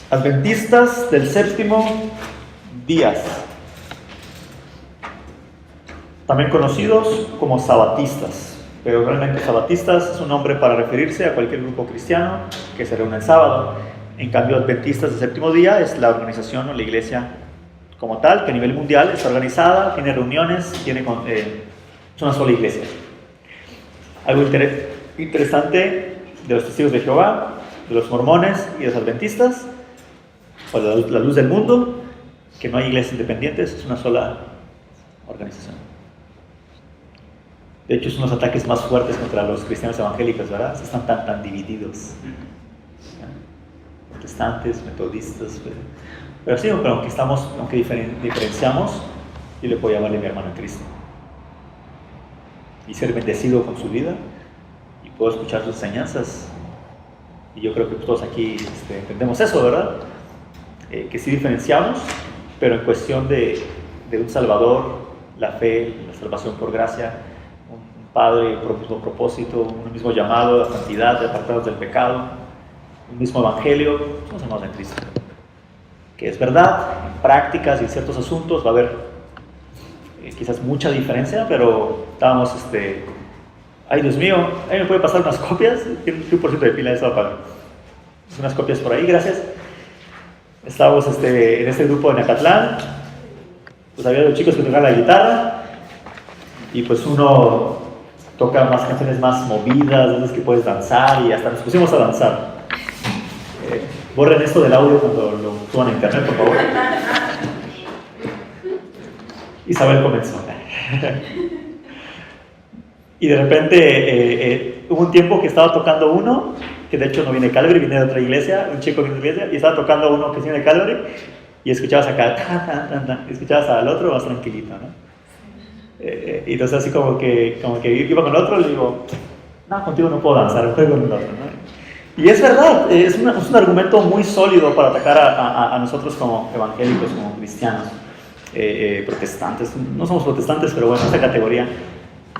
Adventistas del séptimo día, también conocidos como sabatistas, pero realmente sabatistas es un nombre para referirse a cualquier grupo cristiano que se reúne el sábado. En cambio, Adventistas del séptimo día es la organización o la iglesia como tal, que a nivel mundial está organizada, tiene reuniones, es una sola iglesia. Algo interesante de los testigos de Jehová, de los mormones y de los adventistas, o de la luz del mundo, que no hay iglesias independientes, es una sola organización. De hecho, es uno de los ataques más fuertes contra los cristianos evangélicos, ¿verdad? Están tan divididos. Protestantes, metodistas, pero sí, pero aunque diferenciamos, yo le puedo llamarle mi hermano en Cristo. Y ser bendecido con su vida, y puedo escuchar sus enseñanzas. Y yo creo que todos aquí entendemos eso, ¿verdad? Que sí diferenciamos, pero en cuestión de un Salvador, la fe, la salvación por gracia, un Padre, un mismo propósito, un mismo llamado a la santidad, de apartados del pecado, un mismo Evangelio, somos hermanos en Cristo. Que es verdad, en prácticas y en ciertos asuntos va a haber quizás mucha diferencia, pero estábamos, ay Dios mío, ¿me puede pasar unas copias? Tiene un 100% de pila, eso va a pagar. Unas copias por ahí, gracias. Estábamos en este grupo de Nacatlán, pues había los chicos que tocaban la guitarra, y pues uno toca más canciones más movidas, veces que puedes danzar, y hasta nos pusimos a danzar. Borren esto del audio cuando lo suban a internet, por favor. Isabel comenzó. Y de repente hubo un tiempo que estaba tocando uno, que de hecho no viene de Calvary, viene de otra iglesia, un chico que viene de otra iglesia, y estaba tocando uno que viene de Calvary, y escuchabas acá, y escuchabas al otro más tranquilito, ¿no? Y entonces así como que iba con el otro, le digo, no, contigo no puedo danzar, juego con el otro, ¿no? Y es verdad, es un argumento muy sólido para atacar a nosotros como evangélicos, como cristianos, protestantes. No somos protestantes, pero bueno, esta categoría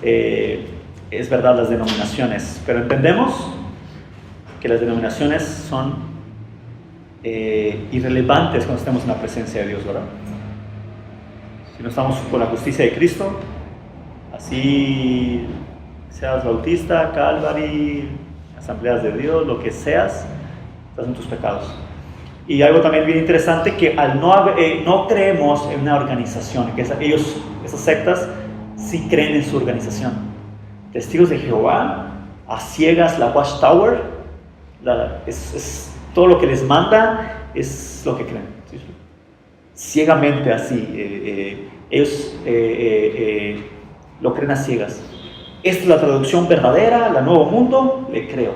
es verdad, las denominaciones. Pero entendemos que las denominaciones son irrelevantes cuando estemos en la presencia de Dios, ¿verdad? Si no estamos con la justicia de Cristo, así seas bautista, Calvary, Asambleas de Dios, lo que seas, estás en tus pecados. Y algo también bien interesante, que al no creemos en una organización, que esas sectas sí creen en su organización. Testigos de Jehová, a ciegas, la Watchtower, es todo lo que les manda es lo que creen. ¿Sí? Ciegamente así, ellos lo creen a ciegas. Esta es la traducción verdadera, la Nuevo Mundo, le creo.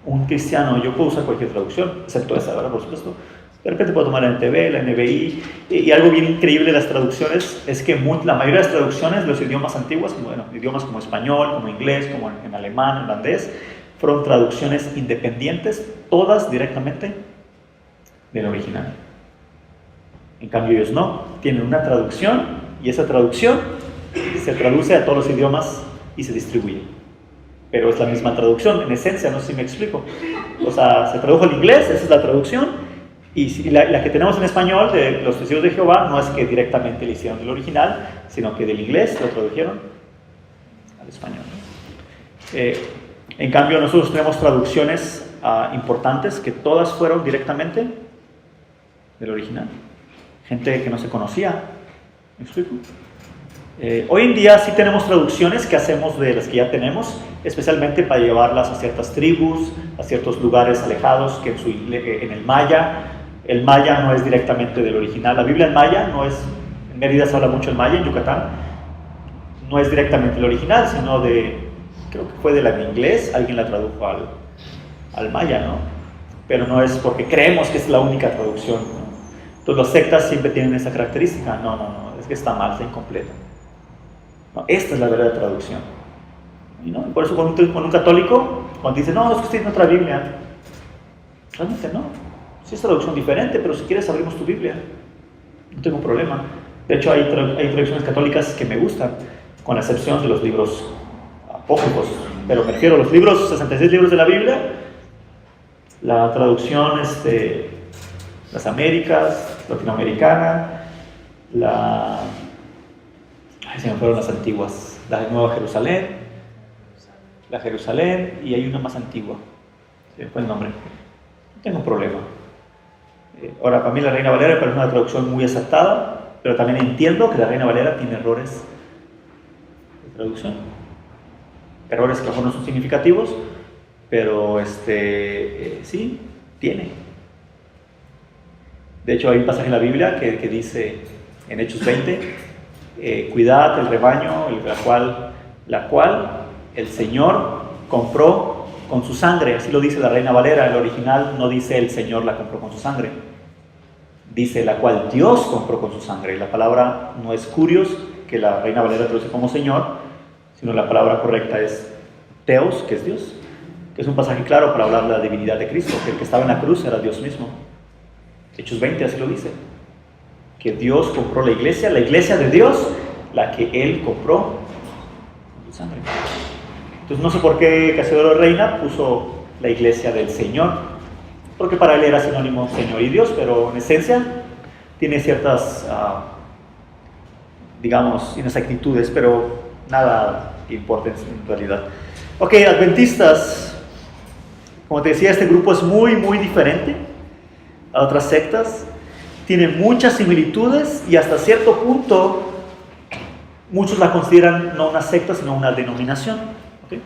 Un cristiano, yo puedo usar cualquier traducción, excepto esa, ¿verdad? Por supuesto. De repente puedo tomar la NTV, la NBI, y algo bien increíble de las traducciones es que la mayoría de las traducciones, los idiomas antiguos, idiomas como español, como inglés, como en alemán, holandés, fueron traducciones independientes, todas directamente del original. En cambio ellos no, tienen una traducción, y esa traducción se traduce a todos los idiomas y se distribuye. Pero es la misma traducción, en esencia, no sé si me explico. O sea, se tradujo al inglés, esa es la traducción, y la que tenemos en español de los Testigos de Jehová no es que directamente le hicieron del original, sino que del inglés lo tradujeron al español. En cambio, nosotros tenemos traducciones importantes que todas fueron directamente del original. Gente que no se conocía, ¿me explico? Hoy en día sí tenemos traducciones que hacemos de las que ya tenemos, especialmente para llevarlas a ciertas tribus, a ciertos lugares alejados, que en el maya no es directamente del original. La Biblia en maya no es, en Mérida se habla mucho el maya, en Yucatán, no es directamente el original, sino creo que fue de la en inglés, alguien la tradujo al maya, ¿no? Pero no es porque creemos que es la única traducción, ¿no? Entonces las sectas siempre tienen esa característica, no, es que está mal, está incompleta. No, esta es la verdadera traducción. ¿No? Por eso con un católico, cuando dice, no, es que usted tiene otra Biblia, realmente no. Sí es traducción diferente, pero si quieres abrimos tu Biblia, no tengo problema. De hecho hay traducciones católicas que me gustan, con la excepción de los libros apócrifos, pero me refiero a los 66 libros de la Biblia. La traducción, las Américas, latinoamericana, se me fueron las antiguas, la de Nueva Jerusalén, la Jerusalén, y hay una más antigua, se me fue el nombre, no tengo problema. Ahora, para mí la Reina Valera me parece una traducción muy acertada, pero también entiendo que la Reina Valera tiene errores de traducción, errores que a lo mejor no son significativos, pero sí, tiene. De hecho, hay un pasaje en la Biblia que dice, en Hechos 20, cuidad el rebaño, la cual el Señor compró con su sangre. Así lo dice la Reina Valera. El original no dice el Señor la compró con su sangre, dice la cual Dios compró con su sangre. La palabra no es curios, que la Reina Valera traduce como Señor, sino la palabra correcta es Theos, que es Dios, que es un pasaje claro para hablar de la divinidad de Cristo, que el que estaba en la cruz era Dios mismo. Hechos 20 así lo dice, que Dios compró la iglesia de Dios, la que Él compró con su sangre. Entonces no sé por qué Casiodoro Reina puso la iglesia del Señor, porque para él era sinónimo Señor y Dios, pero en esencia tiene ciertas, digamos, inexactitudes, pero nada importa en realidad. Ok, adventistas, como te decía, este grupo es muy, muy diferente a otras sectas, tiene muchas similitudes y hasta cierto punto muchos la consideran no una secta, sino una denominación. ¿Okay?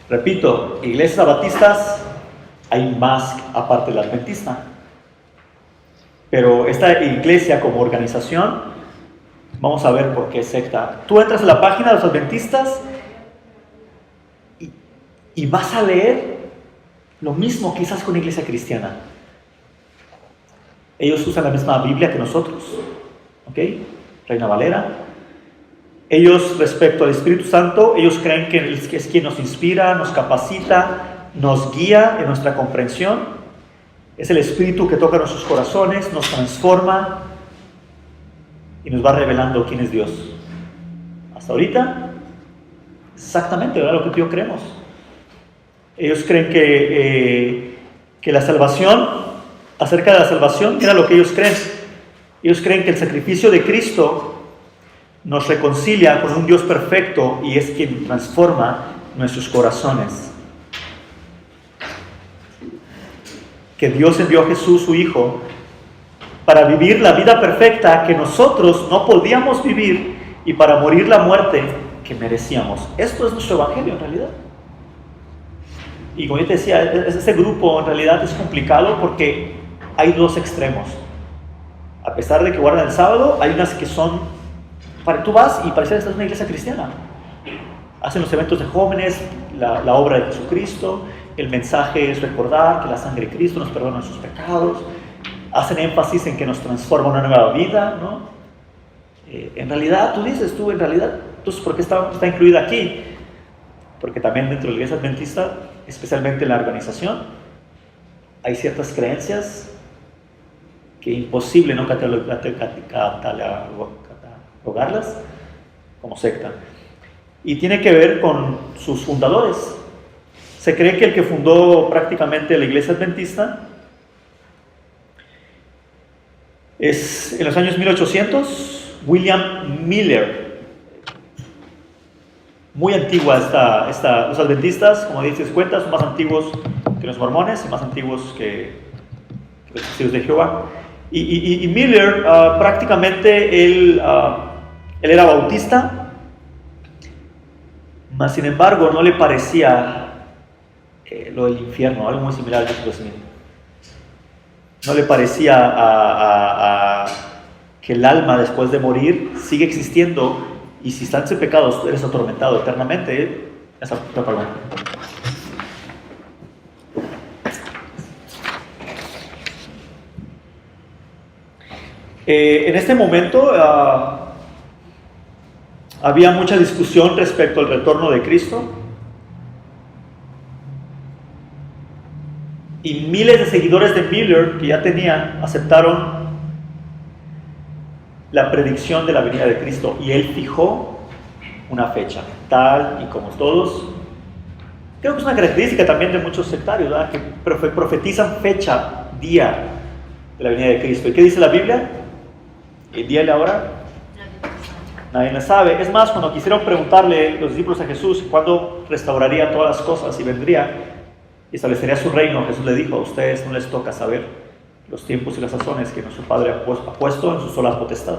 Repito, iglesias adventistas hay más aparte de la adventista, pero esta iglesia como organización, vamos a ver por qué es secta. Tú entras a la página de los adventistas y vas a leer lo mismo quizás con una iglesia cristiana. Ellos usan la misma Biblia que nosotros, ¿ok? Reina Valera. Ellos, respecto al Espíritu Santo, ellos creen que es quien nos inspira, nos capacita, nos guía en nuestra comprensión. Es el Espíritu que toca nuestros corazones, nos transforma y nos va revelando quién es Dios. Hasta ahorita, exactamente, ¿verdad? Lo que tú y yo creemos. Ellos creen que la salvación, acerca de la salvación, era lo que ellos creen. Ellos creen que el sacrificio de Cristo nos reconcilia con un Dios perfecto y es quien transforma nuestros corazones. Que Dios envió a Jesús, su Hijo, para vivir la vida perfecta que nosotros no podíamos vivir y para morir la muerte que merecíamos. Esto es nuestro evangelio en realidad. Y como yo te decía, este grupo en realidad es complicado porque hay dos extremos. A pesar de que guardan el sábado, hay unas que son, tú vas y parece que estás en una iglesia cristiana. Hacen los eventos de jóvenes, la obra de Jesucristo, el mensaje es recordar que la sangre de Cristo nos perdona nuestros pecados, hacen énfasis en que nos transforma una nueva vida, ¿no? En realidad, en realidad, entonces, ¿por qué está incluida aquí? Porque también dentro de la iglesia adventista, especialmente en la organización, hay ciertas creencias que es imposible no catalogarlas como secta. Y tiene que ver con sus fundadores. Se cree que el que fundó prácticamente la iglesia adventista es en los años 1800, William Miller. Muy antigua los adventistas, como dices cuenta, son más antiguos que los mormones y más antiguos que los testigos de Jehová. Y Miller, prácticamente él era bautista, mas sin embargo no le parecía lo del infierno, algo muy similar a Jesús mismo. No le parecía que el alma después de morir sigue existiendo. Y si estás en pecados, eres atormentado eternamente. Esa pregunta. En este momento había mucha discusión respecto al retorno de Cristo. Y miles de seguidores de Miller que ya tenían aceptaron la predicción de la venida de Cristo y él fijó una fecha, tal y como todos Creo que es una característica también de muchos sectarios, ¿verdad? Que profetizan fecha, día de la venida de Cristo. ¿Y qué dice la Biblia? El día y la hora, nadie la sabe. Es más, cuando quisieron preguntarle los discípulos a Jesús cuándo restauraría todas las cosas y vendría y establecería su reino, Jesús le dijo: a ustedes no les toca saber los tiempos y las sazones que nuestro Padre ha puesto en su sola potestad.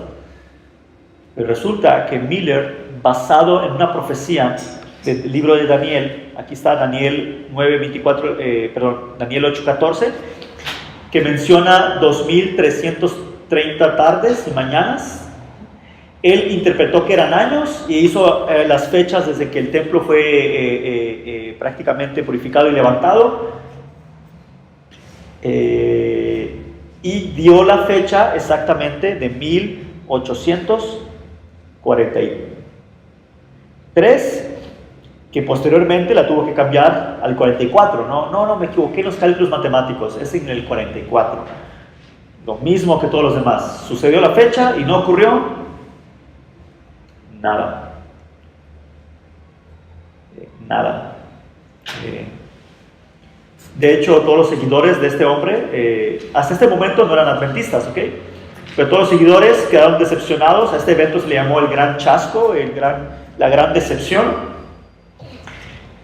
Pero resulta que Miller, basado en una profecía del libro de Daniel, aquí está Daniel 9:24, Daniel 8:14, que menciona 2330 tardes y mañanas. Él interpretó que eran años y hizo las fechas desde que el templo fue prácticamente purificado y levantado, y dio la fecha exactamente de 1843, que posteriormente la tuvo que cambiar al 44. No, me equivoqué en los cálculos matemáticos, es en el 44. Lo mismo que todos los demás. Sucedió la fecha y no ocurrió nada. De hecho, todos los seguidores de este hombre, hasta este momento no eran adventistas, ¿ok? Pero todos los seguidores quedaron decepcionados. A este evento se le llamó el gran chasco, la gran decepción.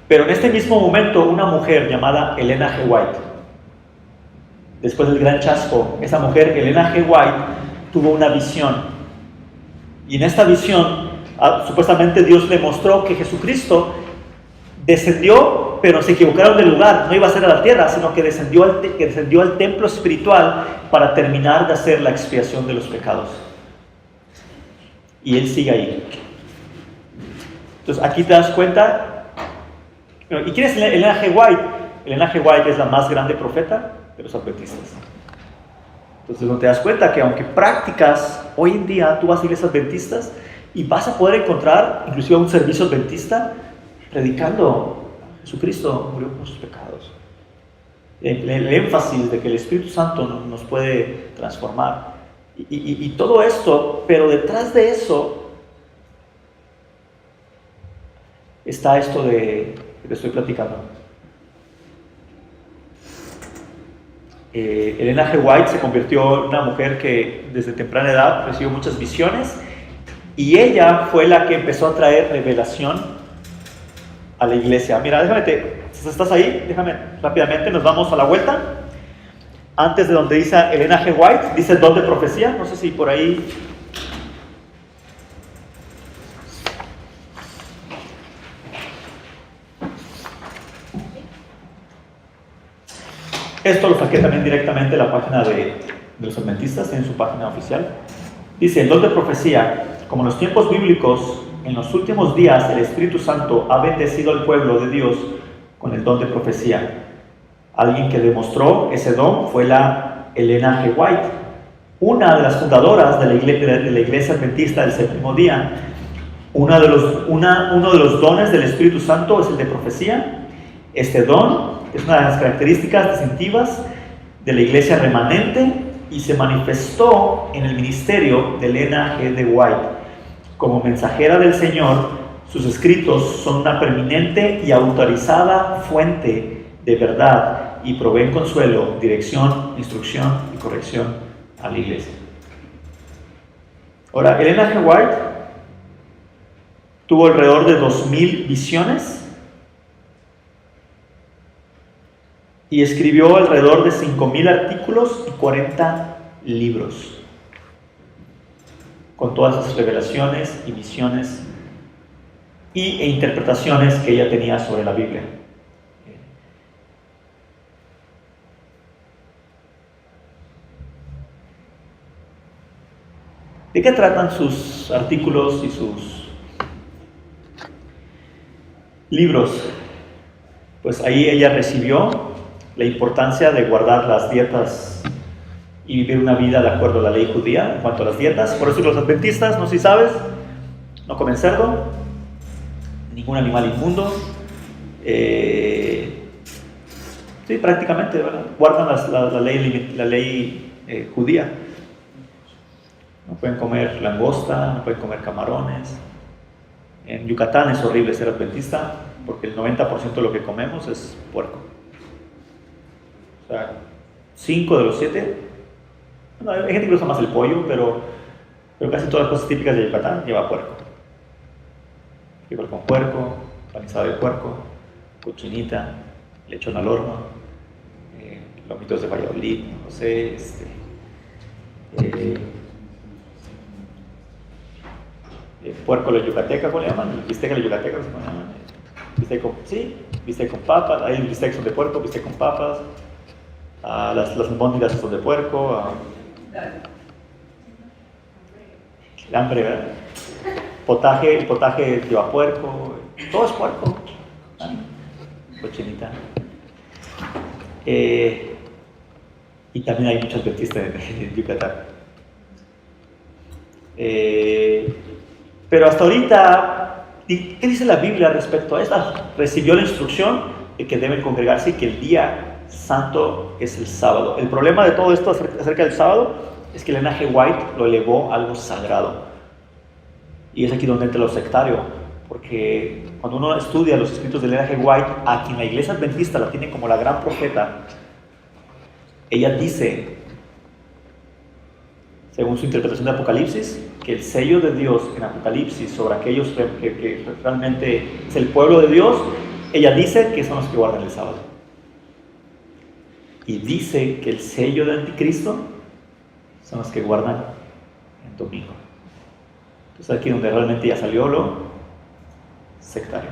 Pero en este mismo momento, una mujer llamada Elena G. White, después del gran chasco, esa mujer, Elena G. White, tuvo una visión. Y en esta visión, supuestamente Dios le mostró que Jesucristo descendió, pero se equivocaron de lugar. No iba a ser a la tierra, sino que descendió al templo espiritual para terminar de hacer la expiación de los pecados. Y Él sigue ahí. Entonces aquí te das cuenta. ¿Y quién es Elena G. White? Elena G. White es la más grande profeta de los adventistas. Entonces no te das cuenta que aunque practicas, hoy en día tú vas a iglesias adventistas y vas a poder encontrar inclusive un servicio adventista predicando: Jesucristo murió por sus pecados. El énfasis de que el Espíritu Santo nos puede transformar. Y todo esto, pero detrás de eso está esto de que te estoy platicando. Elena G. White se convirtió en una mujer que desde temprana edad recibió muchas visiones, y ella fue la que empezó a traer revelación a la iglesia. Mira, si estás ahí, déjame rápidamente, nos vamos a la vuelta. Antes de donde dice Elena G. White, dice don de profecía. No sé si por ahí. Esto lo saqué también directamente de la página de los adventistas, en su página oficial. Dice: el don de profecía, como en los tiempos bíblicos, en los últimos días el Espíritu Santo ha bendecido al pueblo de Dios con el don de profecía. Alguien que demostró ese don fue la Elena G. White, una de las fundadoras de la iglesia adventista del séptimo día. Uno de los dones del Espíritu Santo es el de profecía. Este don es una de las características distintivas de la iglesia remanente y se manifestó en el ministerio de Elena G. White. Como mensajera del Señor, sus escritos son una permanente y autorizada fuente de verdad y proveen consuelo, dirección, instrucción y corrección a la iglesia. Ahora, Elena G. White tuvo alrededor de 2000 visiones y escribió alrededor de 5000 artículos y 40 libros, con todas esas revelaciones y visiones e interpretaciones que ella tenía sobre la Biblia. ¿De qué tratan sus artículos y sus libros? Pues ahí ella recibió la importancia de guardar las dietas y vivir una vida de acuerdo a la ley judía en cuanto a las dietas. Por eso los adventistas, no sé si sabes, no comen cerdo, ningún animal inmundo. Sí, prácticamente, ¿verdad? Guardan la ley judía. No pueden comer langosta, no pueden comer camarones. En Yucatán es horrible ser adventista, porque el 90% de lo que comemos es puerco. O sea, 5 de los 7, bueno, hay gente que usa más el pollo, pero casi todas las cosas típicas de Yucatán lleva puerco. Frijol con puerco, panizado de puerco, cochinita, lechón al horno, lomitos de Valladolid, no sé, puerco a la yucateca, ¿cómo le llaman? Bistec a la yucateca, ¿cómo le llaman? Bistec con papas, hay bistecs son de puerco, bistec con papas, las albóndigas son de puerco, el hambre, ¿verdad? El potaje lleva puerco, todo es puerco, cochinita. Y también hay muchos adventistas en Yucatán. Pero hasta ahorita, ¿qué dice la Biblia respecto a esto? Recibió la instrucción de que deben congregarse y que el día santo es el sábado. El problema de todo esto acerca del sábado es que el N.G. White lo elevó a algo sagrado. Y es aquí donde entra lo sectario, porque cuando uno estudia los escritos del N.G. White, a quien la iglesia adventista la tiene como la gran profeta, ella dice, según su interpretación de Apocalipsis, que el sello de Dios en Apocalipsis sobre aquellos que realmente es el pueblo de Dios, ella dice que son los que guardan el sábado. Y dice que el sello de Anticristo son los que guardan el domingo. Entonces aquí donde realmente ya salió lo sectario.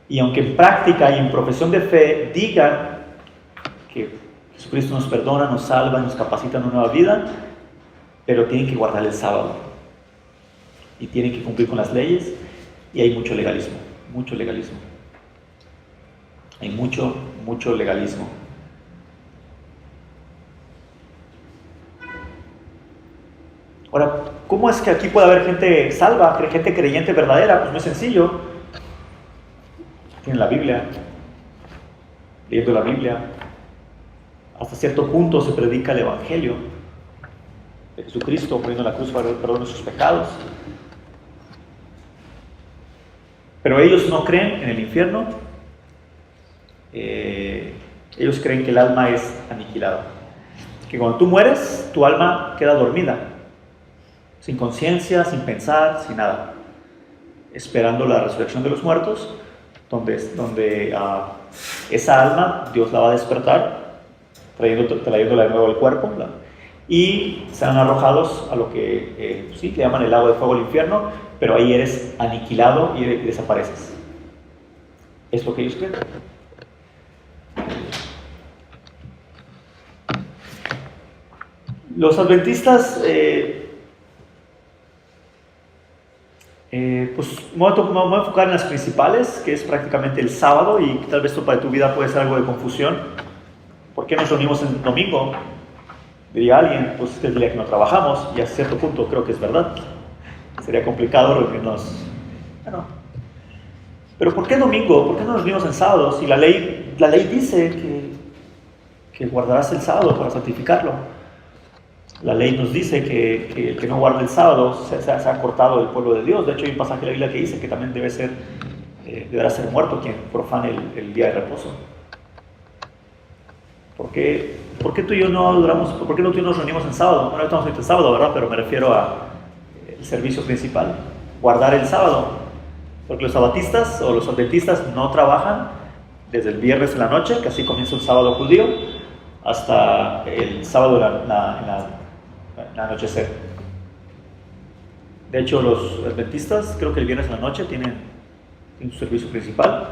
Y aunque en práctica y en profesión de fe digan que Jesucristo nos perdona, nos salva, nos capacita en una nueva vida, pero tienen que guardar el sábado y tienen que cumplir con las leyes, y hay mucho legalismo, hay mucho legalismo. Ahora, ¿cómo es que aquí puede haber gente salva, gente creyente verdadera? Pues muy sencillo. Tienen la Biblia, leyendo la Biblia. Hasta cierto punto se predica el Evangelio de Jesucristo muriendo en la cruz para el perdón de sus pecados. Pero ellos no creen en el infierno. Ellos creen que el alma es aniquilada. Que cuando tú mueres, tu alma queda dormida, sin conciencia, sin pensar, sin nada, esperando la resurrección de los muertos, donde esa alma Dios la va a despertar, trayéndola de nuevo al cuerpo, y serán arrojados a lo que le llaman el lago de fuego del infierno, pero ahí eres aniquilado y desapareces. Es lo que ellos creen. Los adventistas, pues me voy a enfocar en las principales, que es prácticamente el sábado, y tal vez esto para tu vida puede ser algo de confusión. ¿Por qué nos reunimos el domingo? Diría alguien, pues este es el día que no trabajamos, y a cierto punto creo que es verdad. Sería complicado reunirnos. Bueno, pero ¿por qué domingo? ¿Por qué no nos reunimos en sábado? Si la ley dice que guardarás el sábado para santificarlo. La ley nos dice que el que no guarda el sábado se ha cortado del pueblo de Dios. De hecho, hay un pasaje de la Biblia que dice que también deberá ser muerto quien profane el día de reposo. ¿Por qué tú y yo no adoramos? ¿Por qué no tú y yo nos reunimos en sábado? Bueno, estamos en sábado, ¿verdad? Pero me refiero al servicio principal, guardar el sábado. Porque los sabatistas o los adventistas no trabajan desde el viernes en la noche, que así comienza un sábado judío, hasta el sábado en el anochecer. De hecho, los adventistas, creo que el viernes en la noche tienen su servicio principal,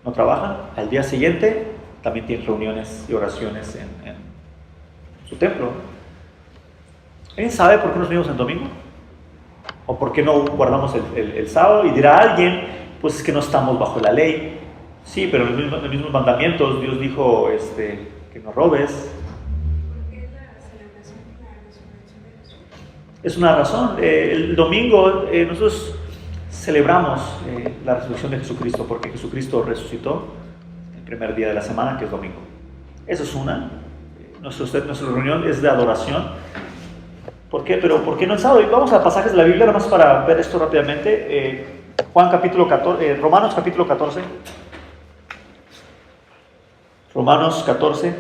no trabajan. Al día siguiente también tienen reuniones y oraciones en su templo. ¿Alguien sabe por qué nos reunimos en domingo? ¿O por qué no guardamos el sábado? Y dirá alguien, pues es que no estamos bajo la ley. Sí, pero en los mismos mandamientos Dios dijo que no robes. Es una razón. El domingo nosotros celebramos la resurrección de Jesucristo, porque Jesucristo resucitó el primer día de la semana, que es domingo. Eso es una. Nuestra reunión es de adoración. ¿Por qué? Pero ¿por qué no el sábado? Y vamos a pasajes de la Biblia, nada más para ver esto rápidamente. Juan capítulo 14, Romanos capítulo 14. Romanos 14.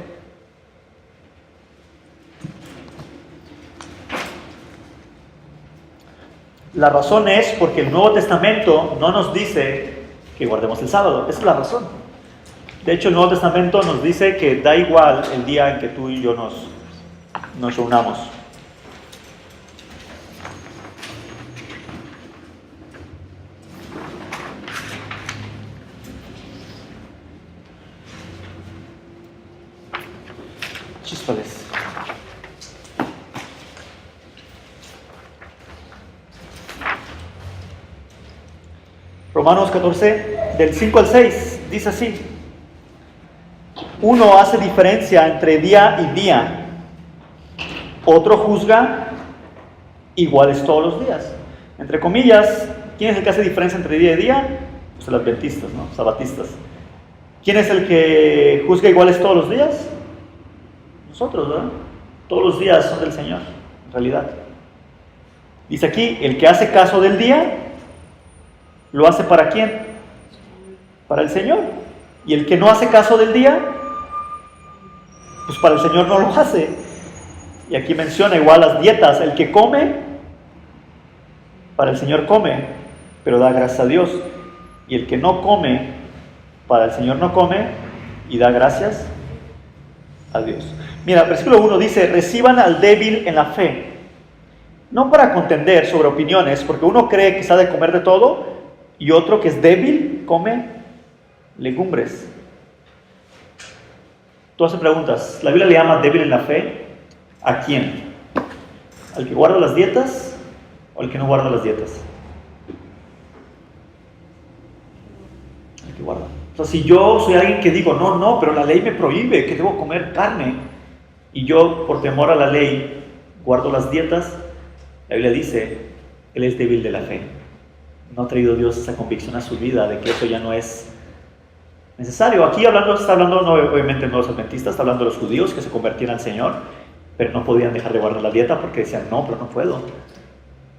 La razón es porque el Nuevo Testamento no nos dice que guardemos el sábado. Esa es la razón. De hecho, el Nuevo Testamento nos dice que da igual el día en que tú y yo nos reunamos. Chíspales. Romanos 14, del 5 al 6, dice así: uno hace diferencia entre día y día, otro juzga iguales todos los días. Entre comillas, ¿quién es el que hace diferencia entre día y día? Pues los adventistas, ¿no? Sabatistas. ¿Quién es el que juzga iguales todos los días? Nosotros, ¿verdad? Todos los días son del Señor, en realidad. Dice aquí, el que hace caso del día, ¿lo hace para quién? Para el Señor. Y el que no hace caso del día, pues para el Señor no lo hace. Y aquí menciona igual las dietas. El que come, para el Señor come, pero da gracias a Dios. Y el que no come, para el Señor no come, y da gracias a Dios. Mira, versículo 1 dice: reciban al débil en la fe. No para contender sobre opiniones, porque uno cree que se ha de comer de todo, y otro que es débil come legumbres. Tú haces preguntas. ¿La Biblia le llama débil en la fe? ¿A quién? ¿Al que guarda las dietas o al que no guarda las dietas? Al que guarda. O sea, si yo soy alguien que digo, no, pero la ley me prohíbe que debo comer carne, y yo, por temor a la ley, guardo las dietas, la Biblia dice, él es débil de la fe. No ha traído Dios esa convicción a su vida de que eso ya no es necesario. Aquí está hablando no, obviamente no los adventistas, está hablando de los judíos que se convertían al Señor, pero no podían dejar de guardar la dieta porque decían, no, pero no puedo. O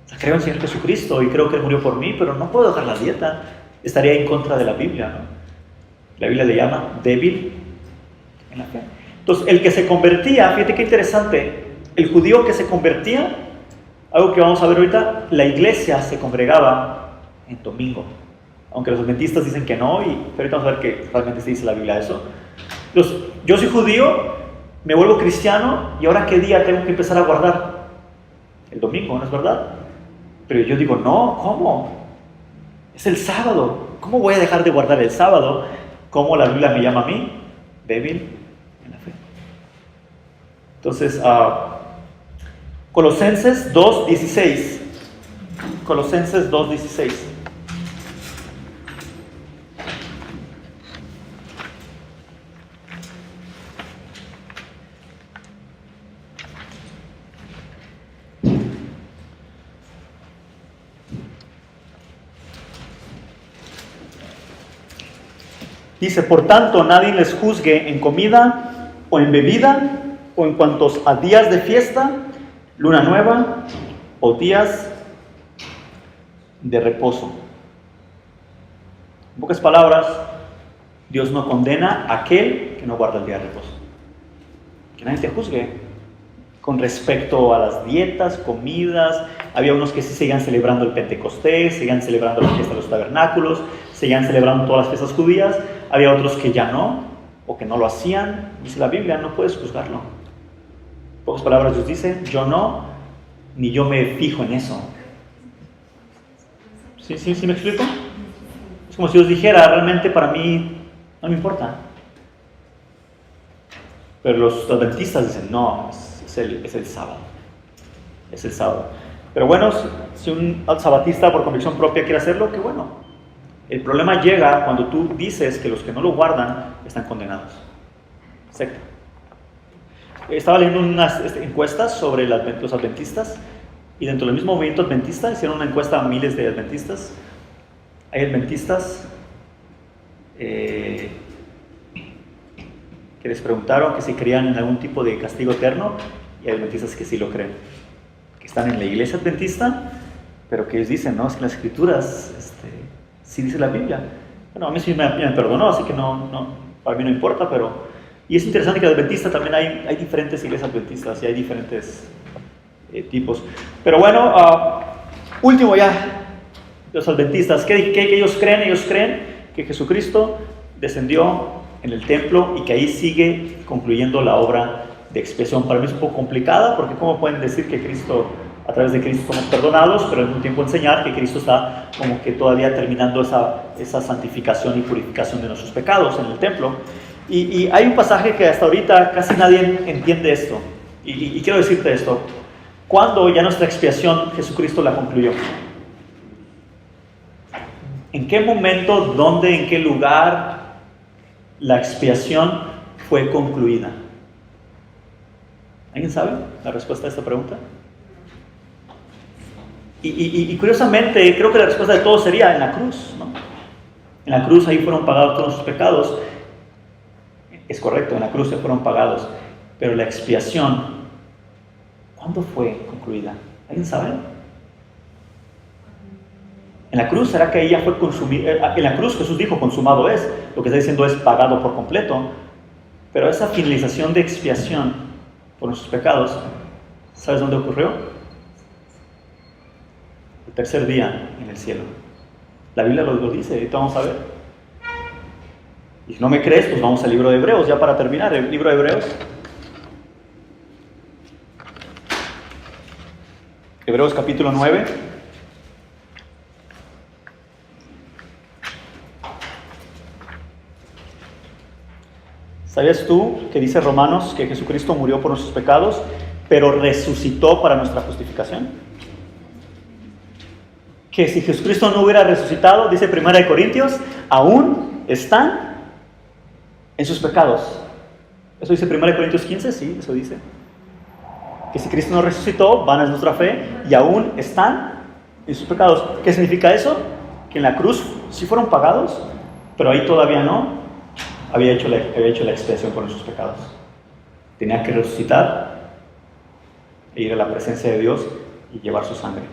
sea, creo en el Señor Jesucristo y creo que Él murió por mí, pero no puedo dejar la dieta. Estaría en contra de la Biblia, ¿no? La Biblia le llama débil en la fe. Entonces, el que se convertía, fíjate qué interesante, el judío que se convertía, algo que vamos a ver ahorita, la iglesia se congregaba en domingo. Aunque los adventistas dicen que no, pero ahorita vamos a ver que realmente se dice la Biblia eso. Entonces, yo soy judío, me vuelvo cristiano, y ahora ¿qué día tengo que empezar a guardar? El domingo, ¿no es verdad? Pero yo digo, no, ¿cómo? Es el sábado. ¿Cómo voy a dejar de guardar el sábado? ¿Cómo la Biblia me llama a mí? Débil en la fe. Entonces, Colosenses 2:16. Colosenses 2:16. Dice, por tanto, nadie les juzgue en comida o en bebida o en cuantos a días de fiesta, luna nueva o días de reposo. En pocas palabras, Dios no condena a aquel que no guarda el día de reposo. Que nadie te juzgue con respecto a las dietas, comidas. Había unos que sí seguían celebrando el Pentecostés, seguían celebrando la fiesta de los tabernáculos, seguían celebrando todas las fiestas judías. Había otros que ya no, o que no lo hacían. Dice la Biblia, no puedes juzgarlo. En pocas palabras, Dios dice, yo no, ni yo me fijo en eso. ¿Sí me explico? Es como si Dios dijera, realmente para mí no me importa. Pero los adventistas dicen, no, es el sábado. Es el sábado. Pero bueno, si un sabatista por convicción propia quiere hacerlo, qué bueno. El problema llega cuando tú dices que los que no lo guardan están condenados. Secta. Estaba leyendo unas encuestas sobre los adventistas, y dentro del mismo movimiento adventista hicieron una encuesta a miles de adventistas. Hay adventistas que les preguntaron que si creían en algún tipo de castigo eterno, y hay adventistas que sí lo creen, que están en la iglesia adventista, pero que ellos dicen, no, es que las escrituras Así dice la Biblia. Bueno, a mí sí me perdonó, así que para mí no importa, pero... Y es interesante que adventista también hay diferentes iglesias adventistas y hay diferentes tipos. Pero bueno, último ya, los adventistas, ¿qué ellos creen? Ellos creen que Jesucristo descendió en el templo y que ahí sigue concluyendo la obra de expiación. Para mí es un poco complicada, porque ¿cómo pueden decir que a través de Cristo somos perdonados, pero al mismo tiempo enseñar que Cristo está como que todavía terminando esa santificación y purificación de nuestros pecados en el templo? Y hay un pasaje que hasta ahorita casi nadie entiende esto, y quiero decirte esto: ¿cuándo ya nuestra expiación Jesucristo la concluyó? ¿En qué momento, dónde, en qué lugar la expiación fue concluida? ¿Alguien sabe la respuesta a esta pregunta? Y curiosamente, creo que la respuesta de todos sería en la cruz, ¿no? En la cruz ahí fueron pagados todos nuestros pecados. Es correcto, en la cruz se fueron pagados. Pero la expiación, ¿cuándo fue concluida? ¿Alguien sabe? En la cruz, ¿será que ella fue consumida? En la cruz Jesús dijo, consumado es. Lo que está diciendo es pagado por completo. Pero esa finalización de expiación por nuestros pecados, ¿sabes dónde ocurrió? El tercer día en el cielo. La Biblia lo dice, ahorita vamos a ver. Y si no me crees, pues vamos al libro de Hebreos, ya para terminar, el libro de Hebreos. Hebreos capítulo 9. ¿Sabías tú que dice Romanos que Jesucristo murió por nuestros pecados, pero resucitó para nuestra justificación? Que si Jesucristo no hubiera resucitado, dice 1 Corintios, aún están en sus pecados. ¿Eso dice 1 Corintios 15? Sí, eso dice. Que si Cristo no resucitó, vana es nuestra fe y aún están en sus pecados. ¿Qué significa eso? Que en la cruz sí fueron pagados, pero ahí todavía no había hecho la expiación por nuestros pecados. Tenía que resucitar e ir a la presencia de Dios y llevar su sangre.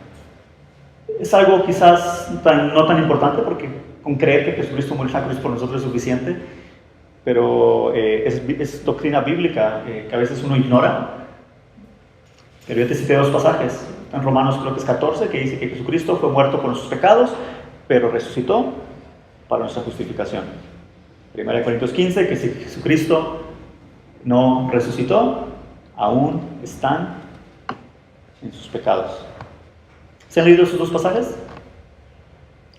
Es algo quizás no tan importante, porque con creer que Jesucristo murió en la cruz por nosotros es suficiente, pero es doctrina bíblica que a veces uno ignora. Pero yo te cité dos pasajes, en Romanos creo que es 14, que dice que Jesucristo fue muerto por nuestros pecados, pero resucitó para nuestra justificación. 1 Corintios 15, que si Jesucristo no resucitó, aún están en sus pecados. ¿Se han leído esos dos pasajes?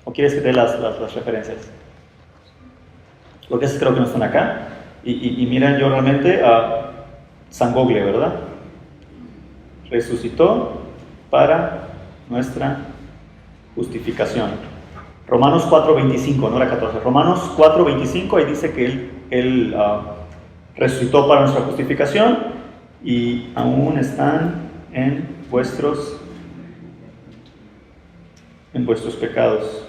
¿O quieres que te dé las referencias? Porque esos creo que no están acá. Y miren, yo realmente a San Gogle, ¿verdad? Resucitó para nuestra justificación. Romanos 4:25, no era 14. Romanos 4:25, ahí dice que Él resucitó para nuestra justificación y aún están en vuestros pecados.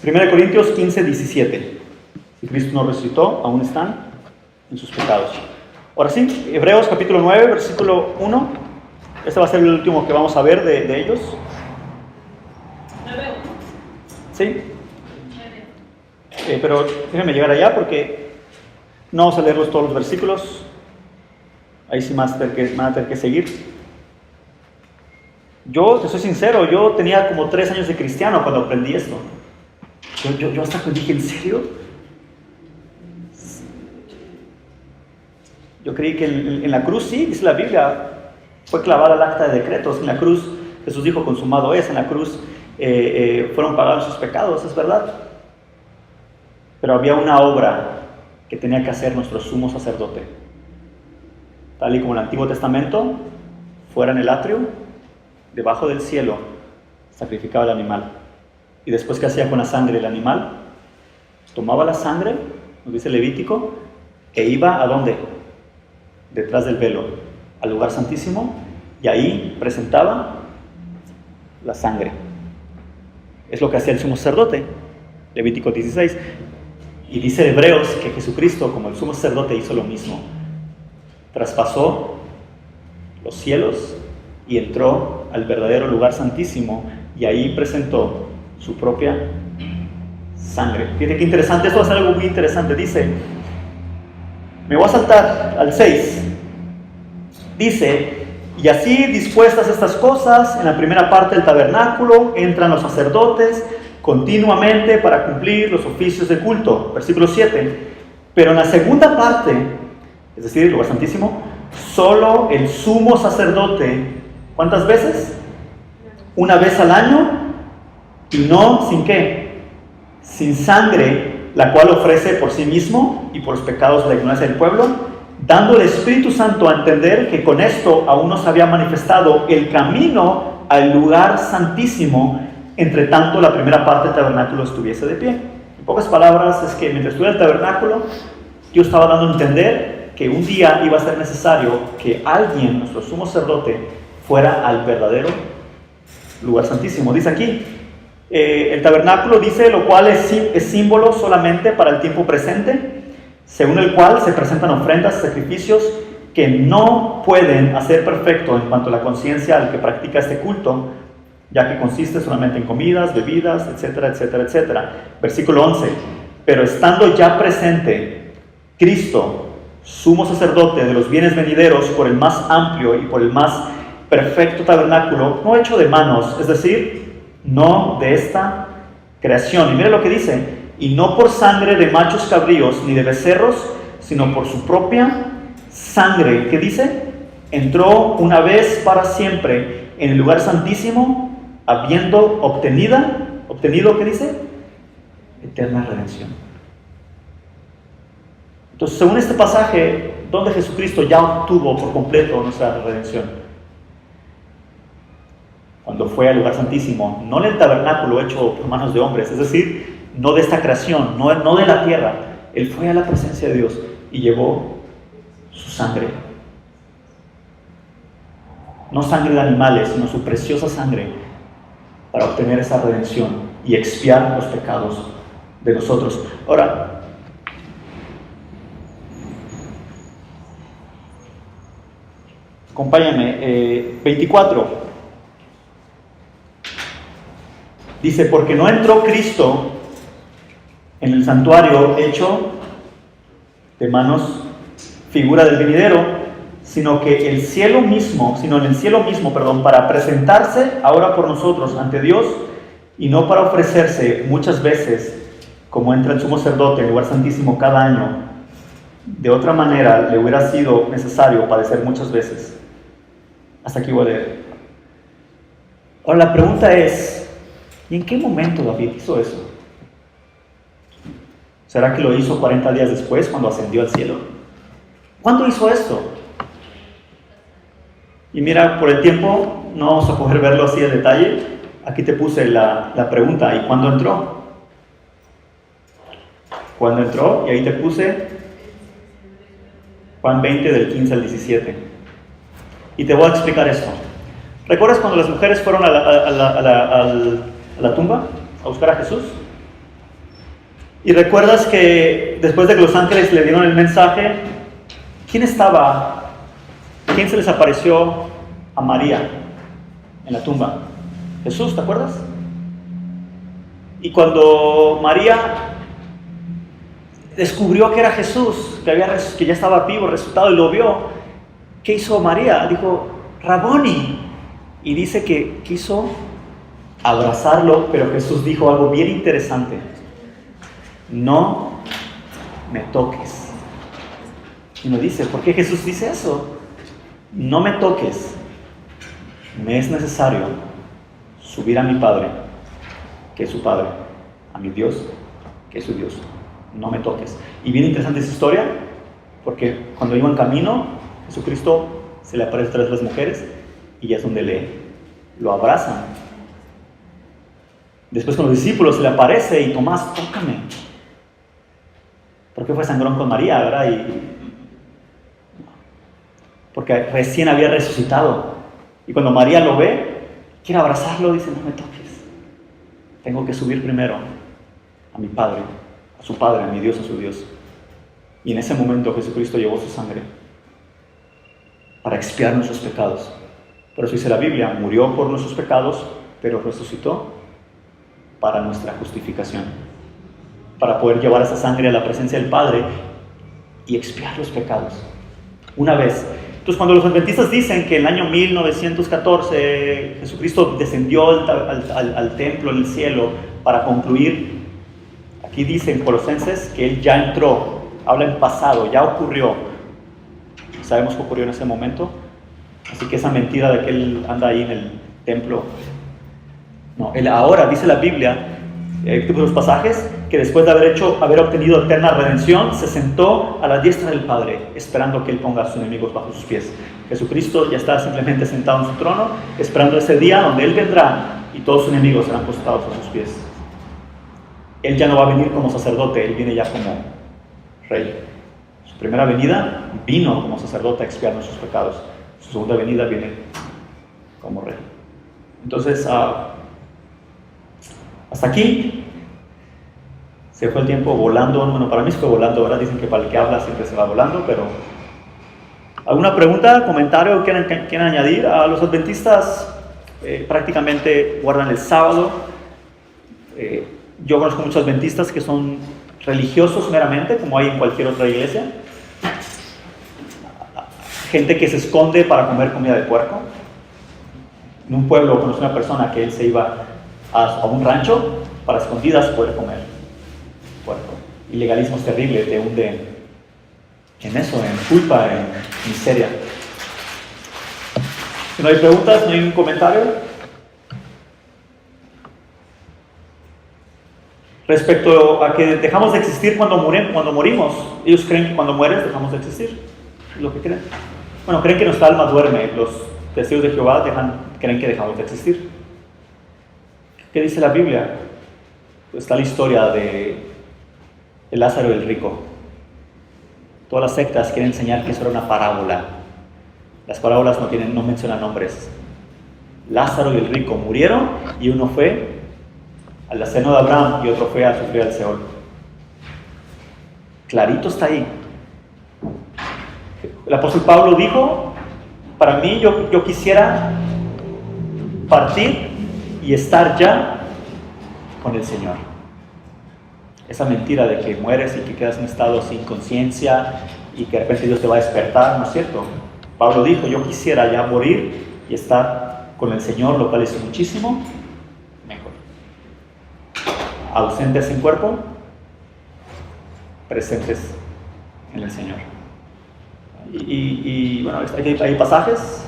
Primera de Corintios 15:17. Si Cristo no resucitó, aún están en sus pecados. Ahora sí, Hebreos capítulo 9, versículo 1. Este va a ser el último que vamos a ver de ellos. ¿Sí? Pero déjenme llegar allá porque no vamos a leerlos todos los versículos. Ahí sí van a tener que seguir. Yo, te soy sincero, yo tenía como 3 años de cristiano cuando aprendí esto. Yo hasta que dije, ¿en serio? Yo creí que en la cruz, sí, dice la Biblia, fue clavada el acta de decretos. En la cruz Jesús dijo, consumado es. En la cruz fueron pagados sus pecados, es verdad. Pero había una obra que tenía que hacer nuestro sumo sacerdote. Tal y como en el Antiguo Testamento, fuera en el atrio, debajo del cielo, sacrificaba el animal. Y después, ¿qué hacía con la sangre del animal? Tomaba la sangre, nos dice Levítico, e iba ¿a dónde? Detrás del velo, al lugar santísimo, y ahí presentaba la sangre. Es lo que hacía el sumo sacerdote, Levítico 16. Y dice Hebreos que Jesucristo, como el sumo sacerdote, hizo lo mismo. Traspasó los cielos y entró al verdadero lugar santísimo y ahí presentó su propia sangre. Fíjate qué interesante, esto va a ser algo muy interesante. Dice, me voy a saltar al 6. Dice, y así dispuestas estas cosas, en la primera parte del tabernáculo entran los sacerdotes continuamente para cumplir los oficios de culto. Versículo 7. Pero en la segunda parte, es decir, el lugar santísimo, solo el sumo sacerdote, ¿cuántas veces? Una vez al año, y no sin qué, sin sangre, la cual ofrece por sí mismo y por los pecados de la ignorancia del pueblo, dando el Espíritu Santo a entender que con esto aún no se había manifestado el camino al lugar santísimo, entre tanto la primera parte del tabernáculo estuviese de pie. En pocas palabras, es que mientras estuviera el tabernáculo, Dios estaba dando a entender que un día iba a ser necesario que alguien, nuestro sumo sacerdote, fuera al verdadero lugar santísimo. Dice aquí, el tabernáculo, dice, lo cual es símbolo solamente para el tiempo presente, según el cual se presentan ofrendas, sacrificios que no pueden hacer perfecto en cuanto a la conciencia al que practica este culto, ya que consiste solamente en comidas, bebidas, etcétera, etcétera, etcétera. Versículo 11. Pero estando ya presente Cristo, sumo sacerdote de los bienes venideros, por el más amplio y por el más perfecto tabernáculo, no hecho de manos, es decir, no de esta creación. Y mire lo que dice, y no por sangre de machos cabríos ni de becerros, sino por su propia sangre. ¿Qué dice? Entró una vez para siempre en el lugar santísimo, habiendo obtenido, ¿qué dice? Eterna redención. Entonces, según este pasaje, donde Jesucristo ya obtuvo por completo nuestra redención, cuando fue al lugar santísimo, no en el tabernáculo hecho por manos de hombres, es decir, no de esta creación, no de la tierra. Él fue a la presencia de Dios y llevó su sangre. No sangre de animales, sino su preciosa sangre para obtener esa redención y expiar los pecados de nosotros. Ahora, acompáñame, 24. Dice, porque no entró Cristo en el santuario hecho de manos, figura del venidero, sino en el cielo mismo, para presentarse ahora por nosotros ante Dios, y no para ofrecerse muchas veces, como entra el sumo sacerdote en el lugar santísimo cada año. De otra manera le hubiera sido necesario padecer muchas veces. Hasta aquí voy a leer. Ahora la pregunta es, ¿y en qué momento David hizo eso? ¿Será que lo hizo 40 días después, cuando ascendió al cielo? ¿Cuándo hizo esto? Y mira, por el tiempo no vamos a poder verlo así de detalle. Aquí te puse la pregunta, ¿y cuándo entró? ¿Cuándo entró? Y ahí te puse Juan 20 del 15 al 17. Y te voy a explicar esto. ¿Recuerdas cuando las mujeres fueron a la tumba a buscar a Jesús? Y recuerdas que después de que los ángeles le dieron el mensaje, ¿quién se les apareció a María en la tumba? Jesús, ¿te acuerdas? Y cuando María descubrió que era Jesús, que ya estaba vivo, resucitado, y lo vio, ¿qué hizo María? Dijo, Raboni. Y dice que quiso abrazarlo, pero Jesús dijo algo bien interesante. No me toques. Y nos dice, ¿por qué Jesús dice eso? No me toques. Me es necesario subir a mi Padre, que es su Padre, a mi Dios, que es su Dios. No me toques. Y bien interesante esa historia, porque cuando iban camino, Jesucristo se le aparece a las mujeres y ya es donde lo abrazan. Después con los discípulos se le aparece y Tomás, tócame. ¿Por qué fue sangrón con María, verdad? Porque recién había resucitado. Y cuando María lo ve, quiere abrazarlo, dice, no me toques. tengo que subir primero a mi Padre, a su Padre, a mi Dios, a su Dios. Y en ese momento Jesucristo llevó su sangre para expiar nuestros pecados. Por eso dice la Biblia, murió por nuestros pecados, pero resucitó para nuestra justificación, para poder llevar esa sangre a la presencia del Padre y expiar los pecados. Una vez. Entonces, cuando los adventistas dicen que en el año 1914 Jesucristo descendió al templo en el cielo para concluir, aquí dice en Colosenses que Él ya entró, habla en pasado, ya ocurrió. Sabemos qué ocurrió en ese momento. Así que esa mentira de que Él anda ahí en el templo, no, Él ahora, dice la Biblia, los pasajes, que después de haber obtenido eterna redención, se sentó a la diestra del Padre, esperando que Él ponga a sus enemigos bajo sus pies. Jesucristo ya está simplemente sentado en su trono, esperando ese día donde Él vendrá y todos sus enemigos serán postrados a sus pies. Él ya no va a venir como sacerdote, Él viene ya como rey. Su primera venida vino como sacerdote a expiar nuestros pecados. Su segunda venida viene como rey. Entonces, hasta aquí se fue el tiempo volando. Bueno, para mí se fue volando, ¿verdad? Dicen que para el que habla siempre se va volando, pero ¿alguna pregunta, comentario que quieran añadir? A los adventistas prácticamente guardan el sábado. Yo conozco muchos adventistas que son religiosos meramente, como hay en cualquier otra iglesia. Gente que se esconde para comer comida de puerco. En un pueblo conocí una persona que él se iba a un rancho para escondidas poder comer puerco. Ilegalismos terribles, te hunde en eso, en culpa, en miseria. Si no hay preguntas, no hay un comentario. Respecto a que dejamos de existir cuando morimos, ellos creen que cuando mueres dejamos de existir. Es lo que creen. Bueno, creen que nuestra alma duerme. Los testigos de Jehová creen que dejamos de existir. ¿Qué dice la Biblia? Pues está la historia de Lázaro y el rico. Todas las sectas quieren enseñar que eso era una parábola. Las parábolas no mencionan nombres. Lázaro y el rico murieron y uno fue al seno de Abraham y otro fue a sufrir al Seol. Clarito está ahí. El apóstol Pablo dijo, para mí yo quisiera partir y estar ya con el Señor. Esa mentira de que mueres y que quedas en un estado sin conciencia y que de repente Dios te va a despertar, no es cierto. Pablo dijo, yo quisiera ya morir y estar con el Señor, lo cual es muchísimo mejor. Ausentes en cuerpo, presentes en el Señor. Y bueno, hay pasajes.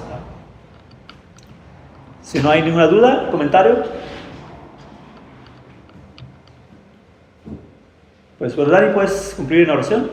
Si no hay ninguna duda, comentario. Pues, ¿verdad? Y puedes cumplir en oración.